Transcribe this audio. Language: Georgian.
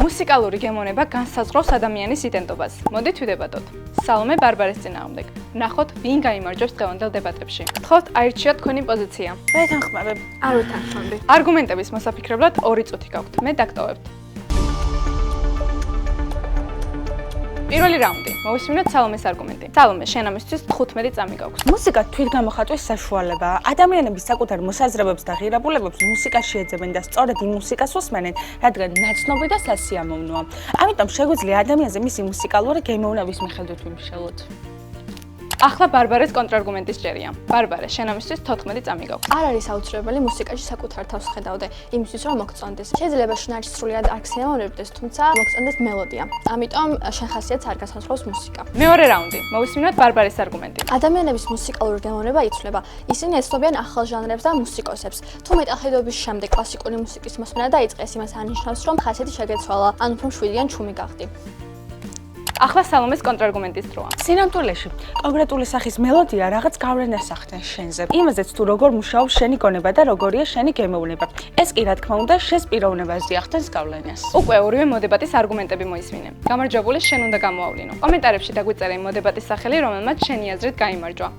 მუსიკალური გემოვნება განსაზღვრავს ადამიანის იდენტობას. მოდით ვიდებადოთ. სალომე ბარბარეს წინააღმდეგ. ვნახოთ, ვინ გაიმარჯვებს დღევანდელ დებატებში. გთხოვთ, აირჩიოთ თქვენი პოზიცია. მე თანხმობები. არ ვეთანხმები. არგუმენტების მოსაფიქრებლად 2 წუთი გაქვთ. მე დაგტოვებთ. პირველი რაუნდი. მოვისმინოთ სალომეს არგუმენტი. სალომე, შენ ამისთვის 15 წამი გაქვს. მუსიკა თვითგამოხატვის საშუალებაა. ადამიანები საკუთარ მოსაზრებებს და ღირებულებებს მუსიკაში ეძებენ და სწორედ იმ მუსიკას უსმენენ, რადგან ნაცნობი და სასიამოვნოა. ამიტომ შეგვიძლია ადამიანზე მისი მუსიკალური გემოვნების მიხედვით ვიმშელოთ. ახლა ბარბარეს კონტრარგუმენტის ჭერია. ბარბარე, შენ ამისთვის 14 წამი გაქვს. არ არის აუცილებელი მუსიკაში საკუთარ თავს ხედავდე, იმისთვის რომ მოგწონდეს. შეიძლება შინაარსი სრულიად არ გსიამოვნებდეს, თუმცა მოგწონდეს მელოდია. ამიტომ შენ ხასიათს არ გასასრულოს მუსიკა. მეორე რაუნდი. მოვისმინოთ ბარბარეს არგუმენტი. ადამიანების მუსიკალური გემოვნება იცვლება. ისინი ეცნობიან ახალ ჟანრებს და მუსიკოსებს. თუ მეტყიდობის შემდეგ კლასიკური მუსიკის მოსმენა დაიწყეს, იმას ანიშნავს, რომ ხასიათი შეგეცვალა, ან უფრო მშვიდიან ჩუმი გახდი. ახლა სალომეს კონტრარგუმენტის დროა. სინამდვილეში, კონკრეტული სახის მელოდია რაღაც გავლენას ახდენს შენზე. იმაზეც თუ როგორ მუშაობს შენი გონება და როგორია შენი გემოვნება. ეს კი რა თქმა უნდა შენს პიროვნებაზე ახდენს გავლენას. უკვე ორივე მოდებატის არგუმენტები მოისმინე. გამარჯვებული შენ უნდა გამოავლინო. კომენტარებში დაგვიწერე იმ მოდებატის სახელი, რომელმაც შენი აზრით გაიმარჯვა.